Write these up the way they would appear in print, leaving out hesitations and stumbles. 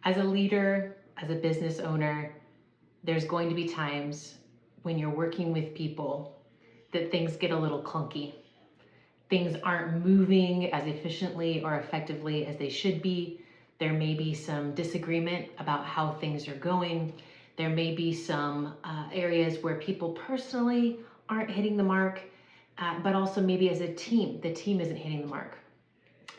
As a leader, as a business owner, there's going to be times when you're working with people that things get a little clunky. Things aren't moving as efficiently or effectively as they should be. There may be some disagreement about how things are going. There may be some areas where people personally aren't hitting the mark, but also maybe as a team, the team isn't hitting the mark.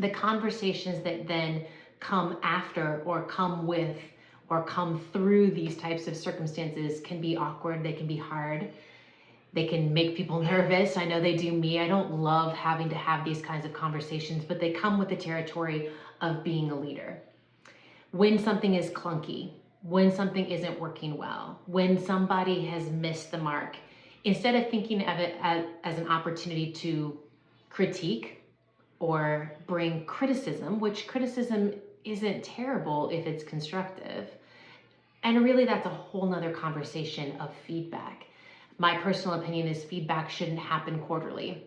The conversations that then come after or come with or come through these types of circumstances can be awkward, they can be hard, they can make people nervous. I know they do me. I don't love having to have these kinds of conversations, but they come with the territory of being a leader. When something is clunky, when something isn't working well, when somebody has missed the mark, instead of thinking of it as an opportunity to critique or bring criticism, which criticism isn't terrible if it's constructive. And really that's a whole nother conversation of feedback. My personal opinion is feedback shouldn't happen quarterly.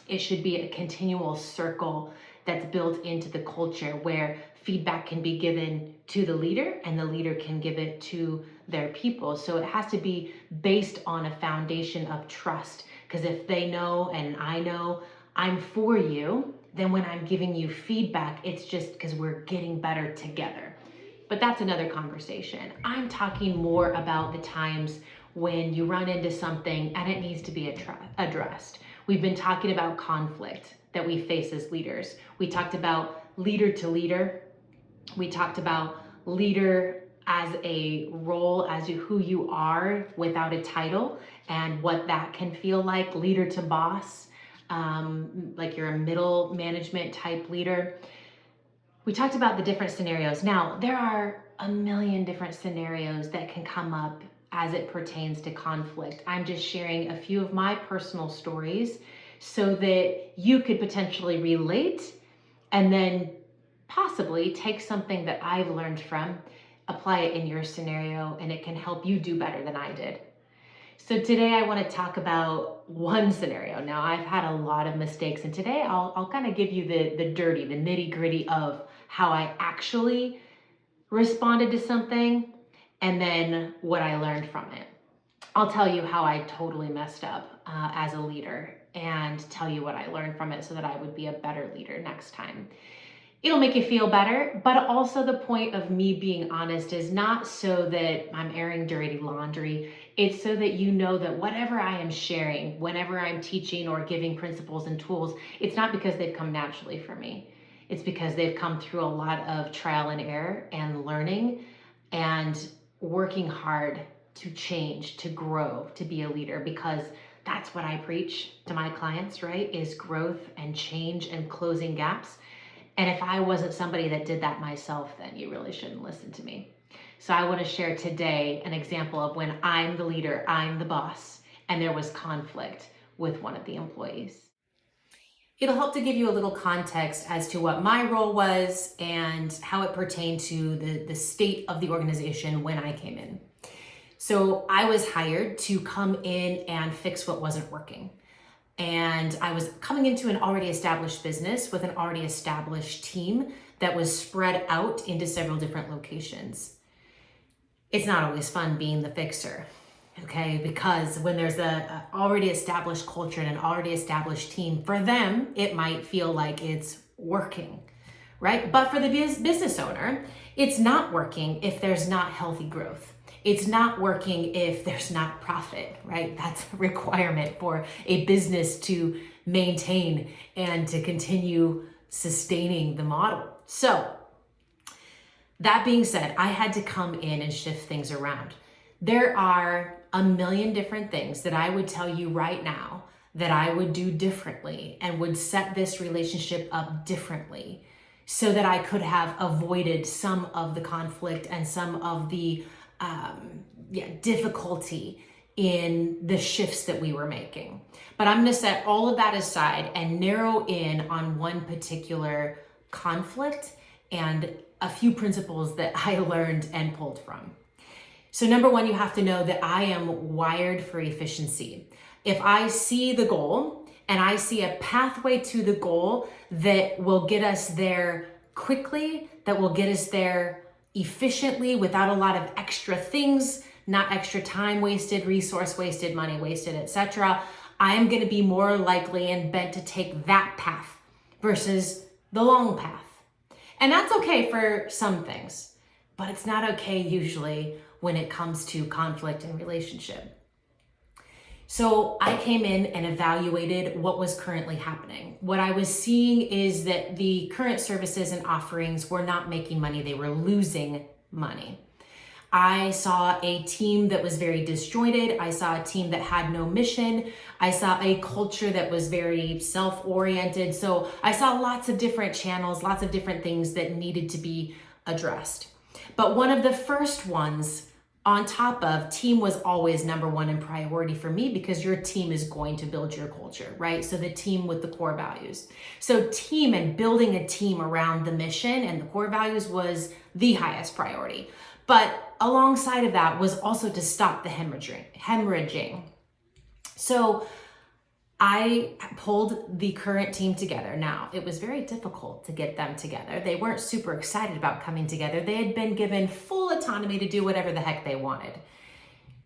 It should be a continual circle that's built into the culture where feedback can be given to the leader and the leader can give it to their people. So it has to be based on a foundation of trust, because if they know and I know I'm for you, then when I'm giving you feedback, it's just because we're getting better together. But that's another conversation. I'm talking more about the times when you run into something and it needs to be addressed. We've been talking about conflict that we face as leaders. We talked about leader to leader. We talked about leader as a role, as who you are without a title and what that can feel like. Leader to boss, like you're a middle management type leader. We talked about the different scenarios. Now, there are a million different scenarios that can come up as it pertains to conflict. I'm just sharing a few of my personal stories so that you could potentially relate and then possibly take something that I've learned from, apply it in your scenario, and it can help you do better than I did. So today I want to talk about one scenario. Now, I've had a lot of mistakes, and today I'll kind of give you the dirty, the nitty gritty of how I actually responded to something and then what I learned from it. I'll tell you how I totally messed up as a leader and tell you what I learned from it so that I would be a better leader next time. It'll make you feel better, but also the point of me being honest is not so that I'm airing dirty laundry. It's so that you know that whatever I am sharing, whenever I'm teaching or giving principles and tools, it's not because they've come naturally for me. It's because they've come through a lot of trial and error and learning and working hard to change, to grow, to be a leader, because that's what I preach to my clients, right? Is growth and change and closing gaps. And if I wasn't somebody that did that myself, then you really shouldn't listen to me. So I want to share today an example of when I'm the leader, I'm the boss, and there was conflict with one of the employees. It'll help to give you a little context as to what my role was and how it pertained to the state of the organization when I came in. So I was hired to come in and fix what wasn't working. And I was coming into an already established business with an already established team that was spread out into several different locations. It's not always fun being the fixer, okay? Because when there's a already established culture and an already established team, for them, it might feel like it's working, right? But for the business owner, it's not working if there's not healthy growth. It's not working if there's not profit, right? That's a requirement for a business to maintain and to continue sustaining the model. So that being said, I had to come in and shift things around. There are a million different things that I would tell you right now that I would do differently and would set this relationship up differently so that I could have avoided some of the conflict and some of the difficulty in the shifts that we were making. But I'm going to set all of that aside and narrow in on one particular conflict and a few principles that I learned and pulled from. So number one, you have to know that I am wired for efficiency. If I see the goal and I see a pathway to the goal that will get us there quickly, that will get us there efficiently without a lot of extra things, not extra time wasted, resource wasted, money wasted, etc., I am going to be more likely and bent to take that path versus the long path. And that's okay for some things, but it's not okay usually when it comes to conflict and relationship. So I came in and evaluated what was currently happening. What I was seeing is that the current services and offerings were not making money, they were losing money. I saw a team that was very disjointed. I saw a team that had no mission. I saw a culture that was very self-oriented. So I saw lots of different channels, lots of different things that needed to be addressed. But one of the first ones on top of team was always number one in priority for me, because your team is going to build your culture, right? So the team with the core values. So team and building a team around the mission and the core values was the highest priority. But alongside of that was also to stop the hemorrhaging. So I pulled the current team together. Now, it was very difficult to get them together. They weren't super excited about coming together. They had been given full autonomy to do whatever the heck they wanted.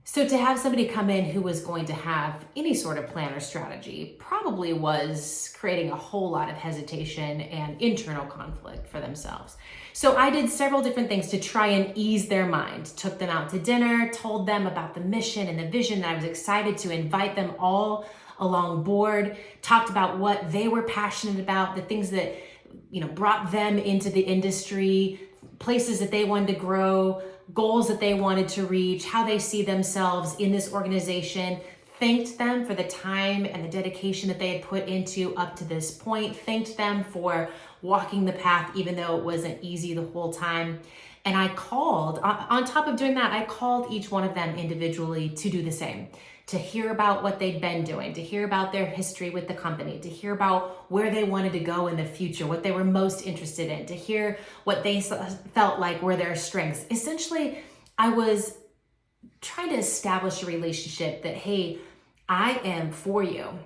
So to have somebody come in who was going to have any sort of plan or strategy probably was creating a whole lot of hesitation and internal conflict for themselves. So I did several different things to try and ease their mind. Took them out to dinner, told them about the mission and the vision, that I was excited to invite them all along board, talked about what they were passionate about, the things that, brought them into the industry, places that they wanted to grow, goals that they wanted to reach, how they see themselves in this organization. Thanked them for the time and the dedication that they had put into up to this point. Thanked them for walking the path, even though it wasn't easy the whole time. And I called, on top of doing that, I called each one of them individually to do the same, to hear about what they'd been doing, to hear about their history with the company, to hear about where they wanted to go in the future, what they were most interested in, to hear what they felt like were their strengths. Essentially, I was trying to establish a relationship that, hey, I am for you.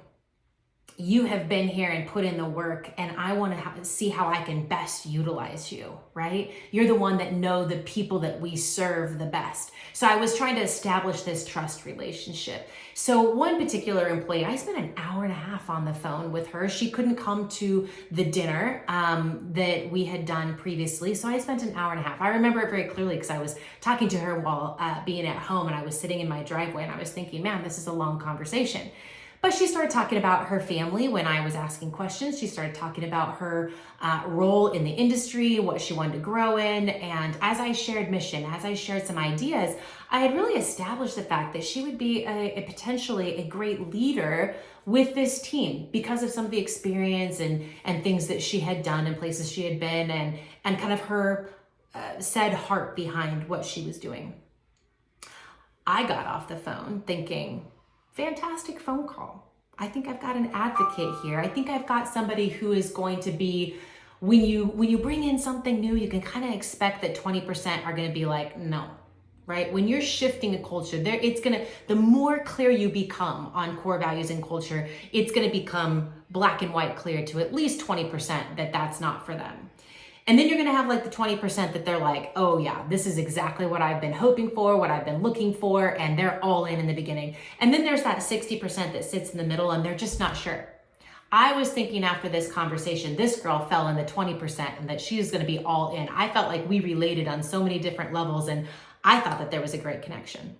You have been here and put in the work, and I want to see how I can best utilize you, right? You're the one that know the people that we serve the best. So I was trying to establish this trust relationship. So one particular employee, I spent an hour and a half on the phone with her. She couldn't come to the dinner that we had done previously. So I spent an hour and a half. I remember it very clearly because I was talking to her while being at home, and I was sitting in my driveway, and I was thinking, man, this is a long conversation. But she started talking about her family when I was asking questions. She started talking about her role in the industry, what she wanted to grow in. And as I shared mission, as I shared some ideas, I had really established the fact that she would be potentially a great leader with this team because of some of the experience and things that she had done and places she had been, and kind of her said heart behind what she was doing. I got off the phone thinking, fantastic phone call. I think I've got an advocate here. I think I've got somebody who is going to be, when you bring in something new, you can kind of expect that 20% are going to be like, no, right? When you're shifting a culture, the more clear you become on core values and culture, it's going to become black and white clear to at least 20% that that's not for them. And then you're going to have like the 20% that they're like, oh yeah, this is exactly what I've been hoping for, what I've been looking for, and they're all in the beginning. And then there's that 60% that sits in the middle and they're just not sure. I was thinking after this conversation, this girl fell in the 20% and that she was going to be all in. I felt like we related on so many different levels, and I thought that there was a great connection.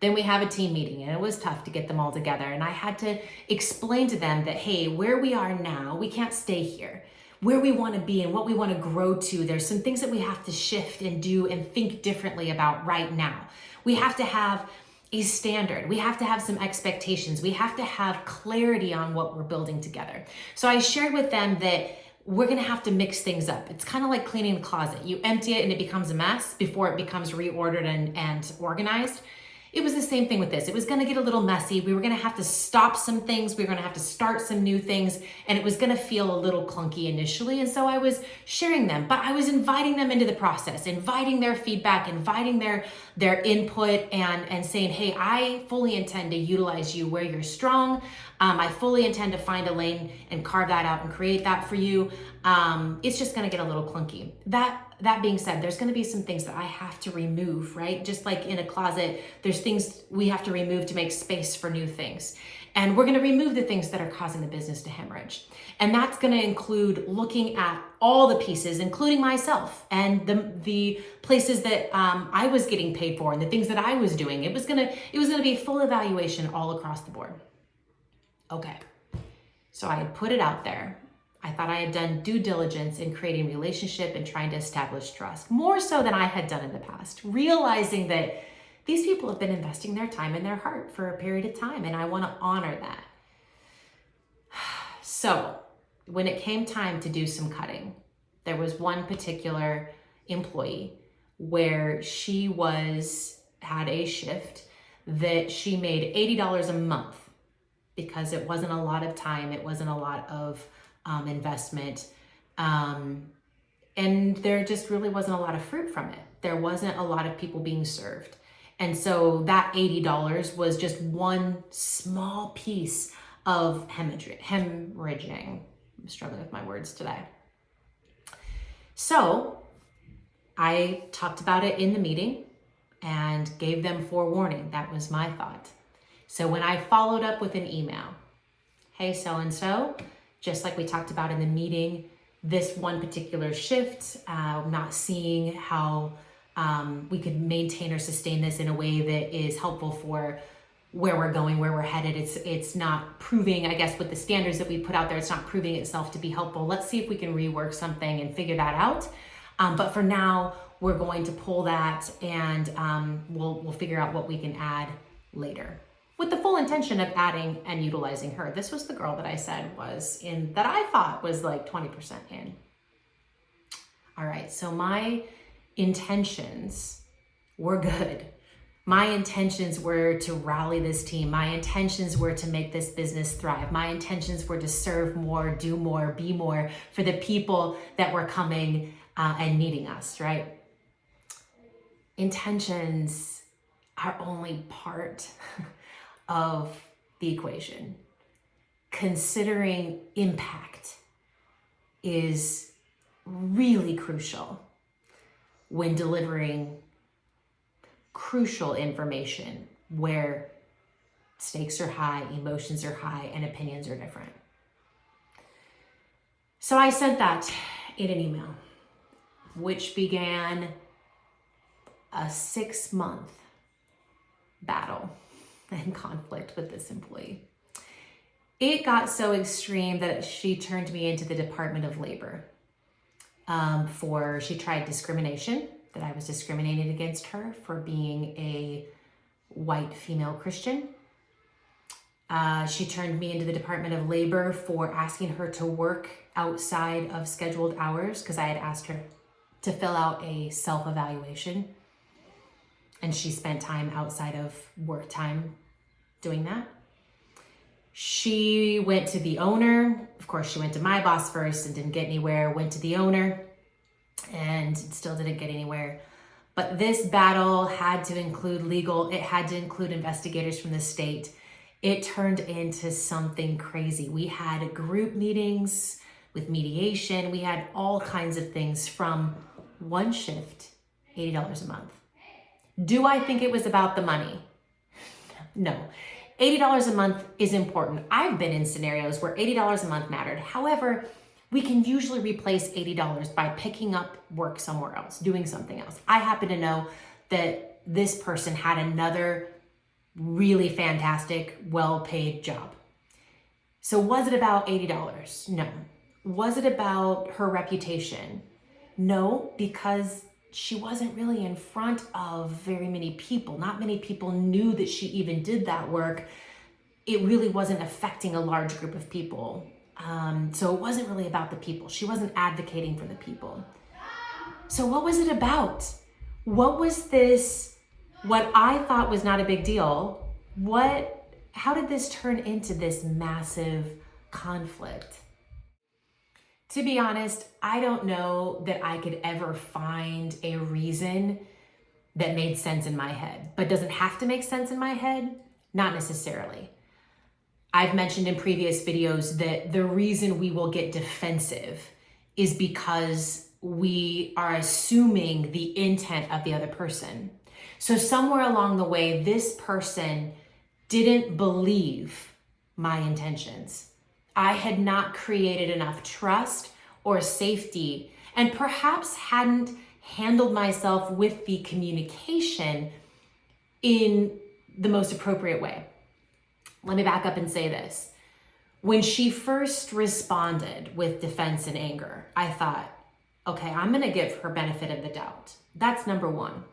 Then we have a team meeting, and it was tough to get them all together. And I had to explain to them that, hey, where we are now, we can't stay here. Where we want to be and what we want to grow to, there's some things that we have to shift and do and think differently about right now. We have to have a standard. We have to have some expectations. We have to have clarity on what we're building together. So I shared with them that we're going to have to mix things up. It's kind of like cleaning a closet. You empty it and it becomes a mess before it becomes reordered and organized. It was the same thing with this. It was going to get a little messy. We were going to have to stop some things. We were going to have to start some new things, and it was going to feel a little clunky initially. And so I was sharing them, but I was inviting them into the process, inviting their feedback, inviting their input, and saying, hey, I fully intend to utilize you where you're strong. I fully intend to find a lane and carve that out and create that for you. It's just going to get a little clunky. that being said, there's going to be some things that I have to remove, right? Just like in a closet, there's things we have to remove to make space for new things. And we're going to remove the things that are causing the business to hemorrhage. And that's going to include looking at all the pieces, including myself and the places that I was getting paid for and the things that I was doing. It was going to be a full evaluation all across the board. Okay. So I had put it out there. I thought I had done due diligence in creating relationship and trying to establish trust, more so than I had done in the past, realizing that these people have been investing their time and their heart for a period of time, and I want to honor that. So when it came time to do some cutting, there was one particular employee where she had a shift that she made $80 a month because it wasn't a lot of time, it wasn't a lot of investment, and there just really wasn't a lot of fruit from it. There wasn't a lot of people being served. And so that $80 was just one small piece of hemorrhaging. I'm struggling with my words today. So I talked about it in the meeting and gave them forewarning. That was my thought. So when I followed up with an email, hey, so-and-so, just like we talked about in the meeting, this one particular shift, not seeing how we could maintain or sustain this in a way that is helpful for where we're going, where we're headed. It's not proving, I guess, with the standards that we put out there, it's not proving itself to be helpful. Let's see if we can rework something and figure that out. But for now, we're going to pull that and we'll figure out what we can add later, with the full intention of adding and utilizing her. This was the girl that I said that I thought was like 20% in. All right, so my intentions were good. My intentions were to rally this team. My intentions were to make this business thrive. My intentions were to serve more, do more, be more for the people that were coming and needing us, right? Intentions are only part of the equation. Considering impact is really crucial when delivering crucial information where stakes are high, emotions are high, and opinions are different. So I sent that in an email, which began a 6-month battle and conflict with this employee. It got so extreme that she turned me into the Department of Labor. She tried discrimination, that I was discriminated against her for being a white female Christian. She turned me into the Department of Labor for asking her to work outside of scheduled hours because I had asked her to fill out a self-evaluation. And she spent time outside of work time doing that. She went to the owner. Of course, she went to my boss first and didn't get anywhere, went to the owner and still didn't get anywhere. But this battle had to include it had to include investigators from the state. It turned into something crazy. We had group meetings with mediation. We had all kinds of things from one shift, $80 a month. Do I think it was about the money? No. $80 a month is important. I've been in scenarios where $80 a month mattered. However, we can usually replace $80 by picking up work somewhere else, doing something else. I happen to know that this person had another really fantastic, well-paid job. So was it about $80? No. Was it about her reputation? No, because she wasn't really in front of very many people. Not many people knew that she even did that work. It really wasn't affecting a large group of people. So it wasn't really about the people. She wasn't advocating for the people. So what was it about? What was this, what I thought was not a big deal? How did this turn into this massive conflict? To be honest, I don't know that I could ever find a reason that made sense in my head. But does it have to make sense in my head? Not necessarily. I've mentioned in previous videos that the reason we will get defensive is because we are assuming the intent of the other person. So somewhere along the way, this person didn't believe my intentions. I had not created enough trust or safety, and perhaps hadn't handled myself with the communication in the most appropriate way. Let me back up and say this. When she first responded with defense and anger, I thought, okay, I'm going to give her benefit of the doubt. That's number one.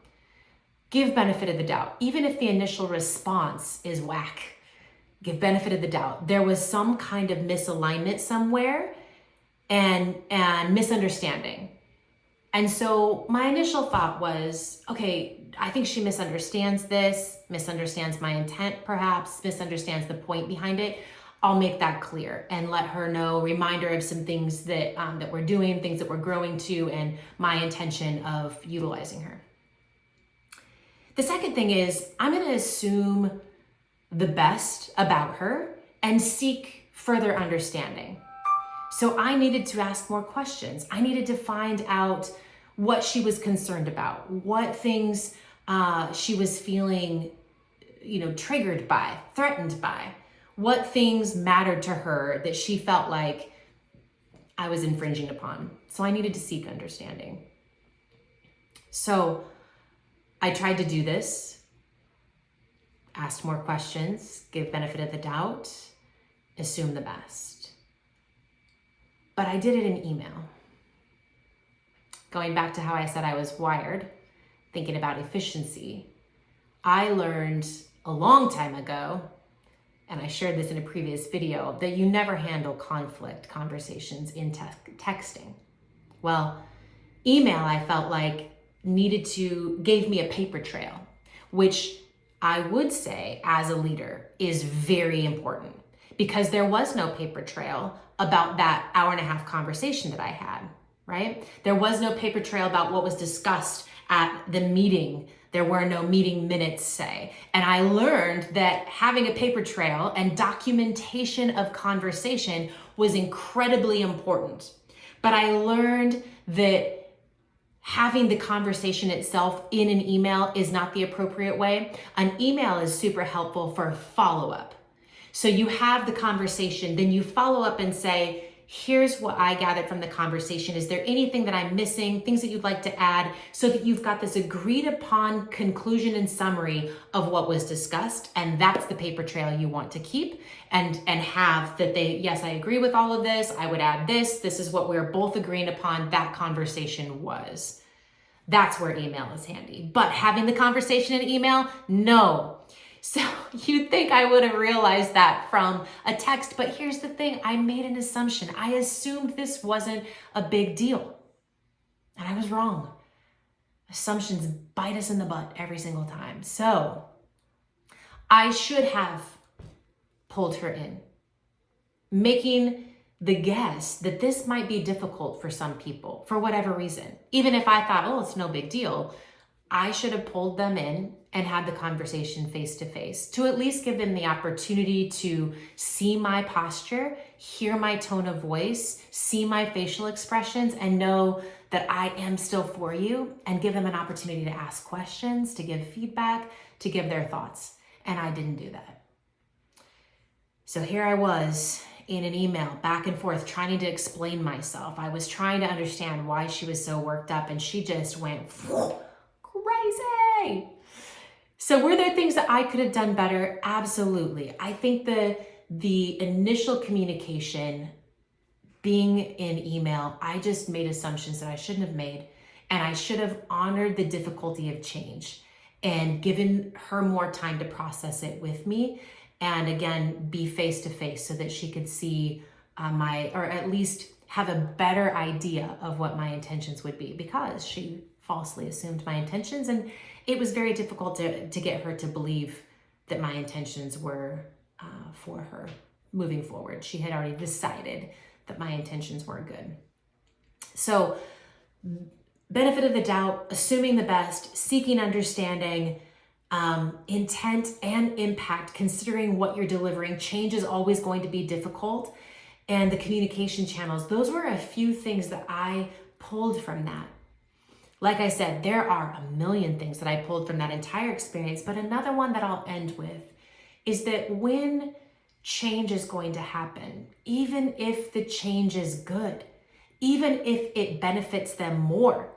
Give benefit of the doubt. Even if the initial response is whack, give benefit of the doubt. There was some kind of misalignment somewhere and misunderstanding. And so my initial thought was, okay, I think she misunderstands this, misunderstands my intent perhaps, misunderstands the point behind it. I'll make that clear and let her know, remind her of some things that we're doing, things that we're growing to, and my intention of utilizing her. The second thing is I'm going to assume the best about her and seek further understanding. So I needed to ask more questions. I needed to find out what she was concerned about, what things she was feeling, triggered by, threatened by, what things mattered to her that she felt like I was infringing upon. So I needed to seek understanding. So I tried to do this, asked more questions, give benefit of the doubt, assume the best. But I did it in email. Going back to how I said I was wired, thinking about efficiency, I learned a long time ago, and I shared this in a previous video, that you never handle conflict conversations in texting. Well, email, I felt like gave me a paper trail, which I would say as a leader is very important, because there was no paper trail about that hour-and-a-half conversation that I had, right? There was no paper trail about what was discussed at the meeting. There were no meeting minutes, say. And I learned that having a paper trail and documentation of conversation was incredibly important. But I learned that having the conversation itself in an email is not the appropriate way. An email is super helpful for follow-up. So you have the conversation, then you follow up and say, here's what I gathered from the conversation. Is there anything that I'm missing, things that you'd like to add, so that you've got this agreed upon conclusion and summary of what was discussed. And that's the paper trail you want to keep and have that yes, I agree with all of this. I would add this. This is what we're both agreeing upon that conversation was. That's where email is handy. But having the conversation in email, no. So you'd think I would have realized that from a text, but here's the thing, I made an assumption. I assumed this wasn't a big deal, and I was wrong. Assumptions bite us in the butt every single time. So I should have pulled her in, making the guess that this might be difficult for some people for whatever reason. Even if I thought, oh, it's no big deal, I should have pulled them in and had the conversation face to face to at least give them the opportunity to see my posture, hear my tone of voice, see my facial expressions, and know that I am still for you, and give them an opportunity to ask questions, to give feedback, to give their thoughts. And I didn't do that. So here I was in an email back and forth trying to explain myself. I was trying to understand why she was so worked up, and she just went crazy. So were there things that I could have done better? Absolutely. I think the initial communication being in email, I just made assumptions that I shouldn't have made, and I should have honored the difficulty of change and given her more time to process it with me, and again, be face to face so that she could see or at least have a better idea of what my intentions would be, because she falsely assumed my intentions, and it was very difficult to get her to believe that my intentions were for her moving forward. She had already decided that my intentions weren't good. So benefit of the doubt, assuming the best, seeking understanding, intent and impact, considering what you're delivering. Change is always going to be difficult. And the communication channels, those were a few things that I pulled from that? Like I said, there are a million things that I pulled from that entire experience, but another one that I'll end with is that when change is going to happen, even if the change is good, even if it benefits them more,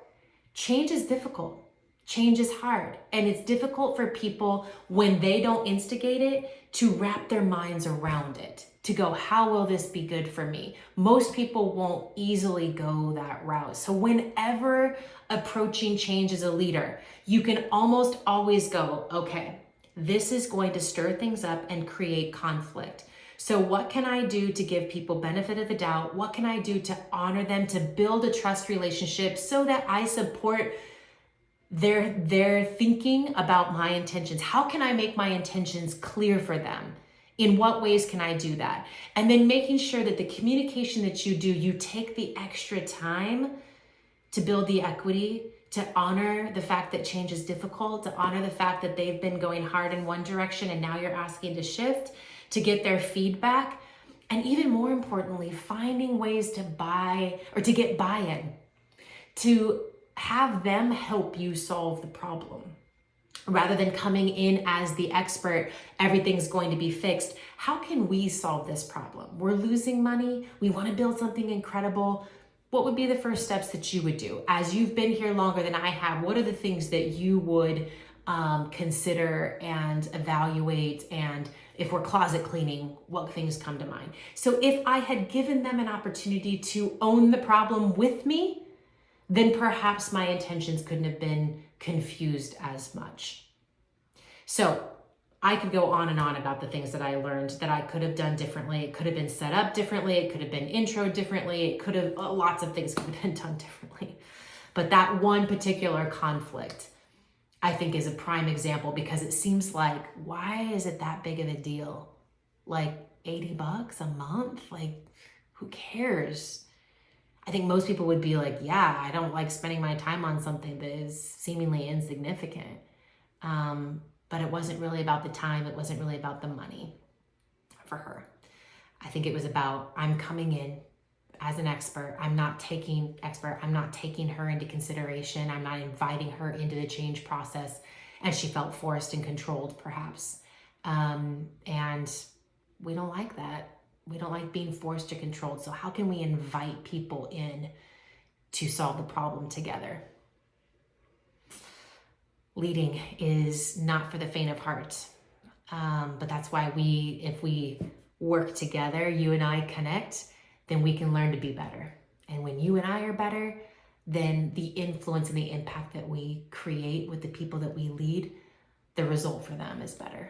change is difficult. Change is hard. And it's difficult for people when they don't instigate it to wrap their minds around it, to go, how will this be good for me? Most people won't easily go that route. So whenever approaching change as a leader, you can almost always go, okay, this is going to stir things up and create conflict. So what can I do to give people benefit of the doubt? What can I do to honor them, to build a trust relationship so that I support their thinking about my intentions? How can I make my intentions clear for them? In what ways can I do that? And then making sure that the communication that you do, you take the extra time to build the equity, to honor the fact that change is difficult, to honor the fact that they've been going hard in one direction and now you're asking to shift, to get their feedback. And even more importantly, finding ways to get buy-in, to have them help you solve the problem. Rather than coming in as the expert, everything's going to be fixed. How can we solve this problem? We're losing money. We want to build something incredible. What would be the first steps that you would do? As you've been here longer than I have, what are the things that you would consider and evaluate? And if we're closet cleaning, what things come to mind? So if I had given them an opportunity to own the problem with me, then perhaps my intentions couldn't have been confused as much. So I could go on and on about the things that I learned that I could have done differently. It could have been set up differently. It could have been intro differently. It could have, lots of things could have been done differently. But that one particular conflict, I think, is a prime example, because it seems like, why is it that big of a deal? Like $80 a month? Like, who cares? I think most people would be like, yeah, I don't like spending my time on something that is seemingly insignificant. But it wasn't really about the time. It wasn't really about the money for her. I think it was about, I'm coming in as an expert. I'm not taking her into consideration. I'm not inviting her into the change process. And she felt forced and controlled, perhaps. And we don't like that. We don't like being forced or controlled. So how can we invite people in to solve the problem together? Leading is not for the faint of heart. But that's why if we work together, you and I connect, then we can learn to be better. And when you and I are better, then the influence and the impact that we create with the people that we lead, the result for them is better.